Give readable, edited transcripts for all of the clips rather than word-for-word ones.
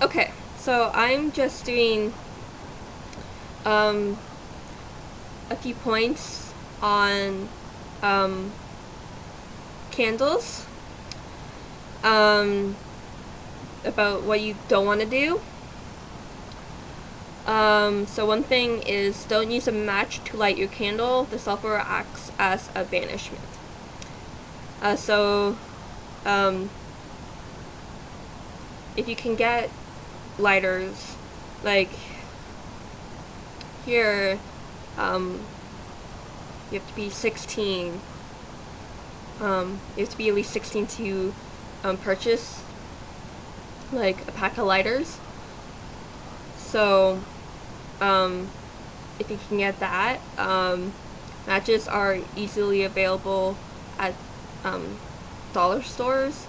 Okay, so I'm just doing um, a few points on um, candles, um, about what you don't want to do. So one thing is, don't use a match to light your candle. The sulfur acts as a banishment. So if you can get lighters, like here, you have to be 16. You have to be at least 16 to purchase like a pack of lighters. So if you can get that, matches are easily available at dollar stores.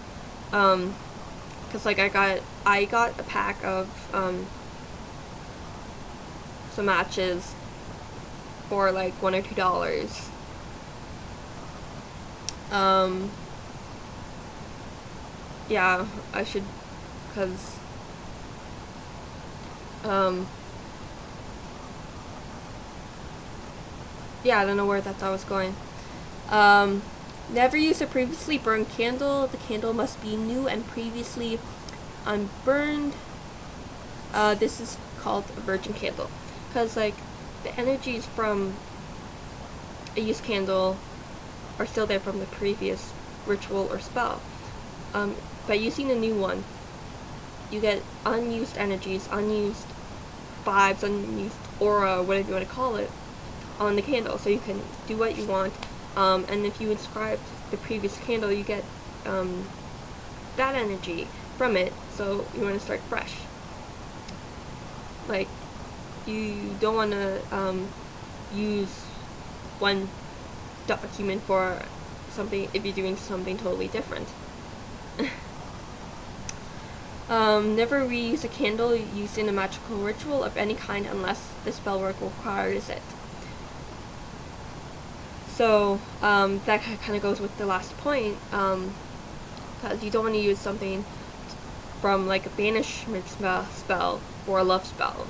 Cause like I got a pack of some matches for like $1 or $2. Yeah, I should, cause yeah, I don't know where that's I was going. Never use a previously burned candle. The candle must be new and previously unburned. This is called a virgin candle, because like the energies from a used candle are still there from the previous ritual or spell. By using a new one, you get unused energies, unused vibes, unused aura, whatever you want to call it, on the candle, so you can do what you want. And if you inscribe the previous candle, you get that energy from it, so you want to start fresh. Like, you don't want to use one document for something if you're doing something totally different. Never reuse a candle used in a magical ritual of any kind unless the spell work requires it. So that kind of goes with the last point, because you don't want to use something from like a banishment spell or a love spell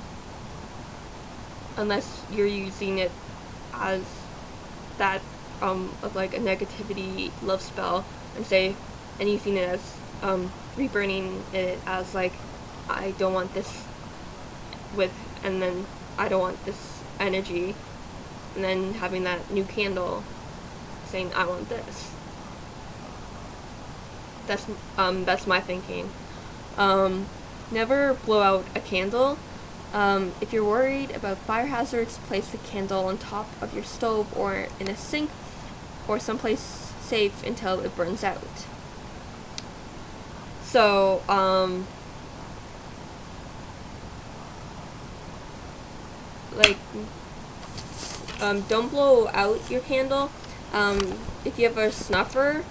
unless you're using it as that of like a negativity love spell, and using it as reburning it as like, I don't want this and then I don't want this energy, and then having that new candle saying I want this. That's my thinking. Never blow out a candle. If you're worried about fire hazards, place the candle on top of your stove or in a sink or someplace safe until it burns out. So, don't blow out your candle. If you have a snuffer,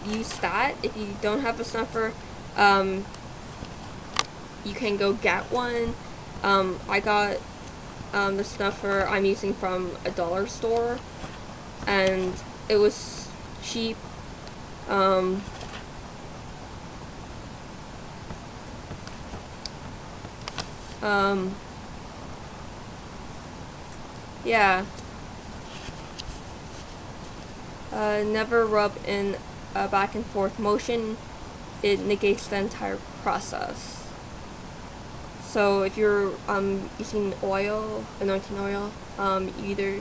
use that. If you don't have a snuffer, you can go get one. I got the snuffer I'm using from a dollar store, and it was cheap. Yeah. Never rub in a back and forth motion. It negates the entire process. So if you're using oil, anointing oil, either,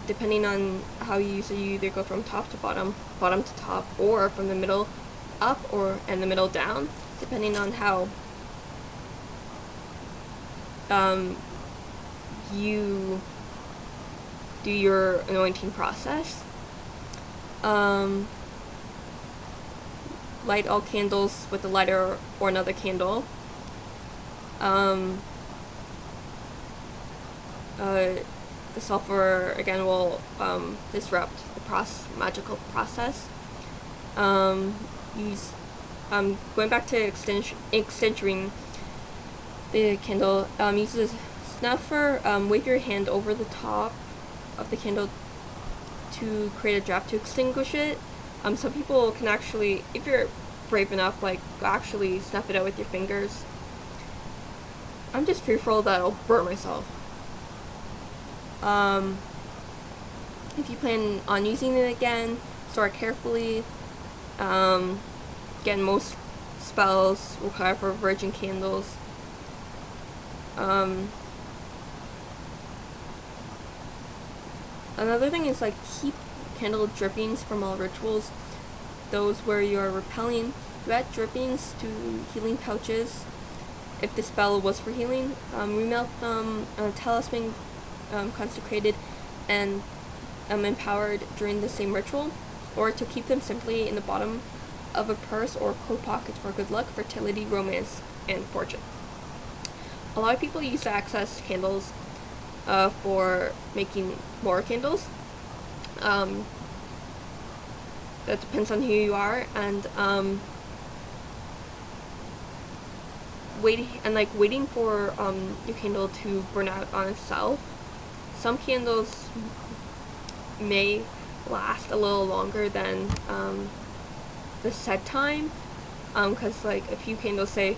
depending on how you use it, you either go from top to bottom, bottom to top, or from the middle up, and the middle down, depending on how you do your anointing process. Light all candles with a lighter or another candle. The sulfur again will disrupt the magical process. Going back to extinguishing the candle, use a snuffer. Wave your hand over the top of the candle to create a draft to extinguish it. Some people can actually, if you're brave enough, like, to actually snuff it out with your fingers. I'm just fearful that I'll burn myself. If you plan on using it again, store it carefully. Again, most spells require for virgin candles. Another thing is, like, keep candle drippings from all rituals. Those where you are repelling, you add drippings to healing pouches. If the spell was for healing, remelt them until it's been consecrated and empowered during the same ritual, or to keep them simply in the bottom of a purse or coat pocket for good luck, fertility, romance, and fortune. A lot of people use to access candles for making more candles. That depends on who you are, and waiting for your candle to burn out on itself. Some candles may last a little longer than the set time, because like a few candles say,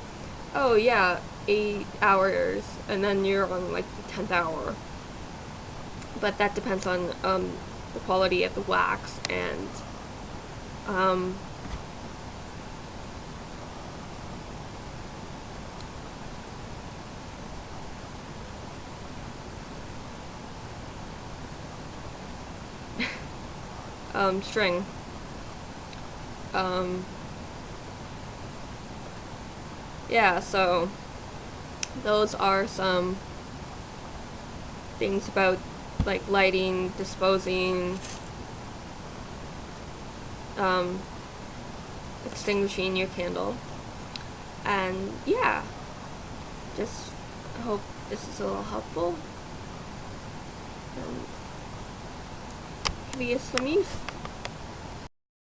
oh yeah, 8 hours, and then you're on like the 10th hour. But that depends on the quality of the wax and string. Yeah, so those are some things about like lighting, disposing, extinguishing your candle. And yeah, just hope this is a little helpful and can be of some use.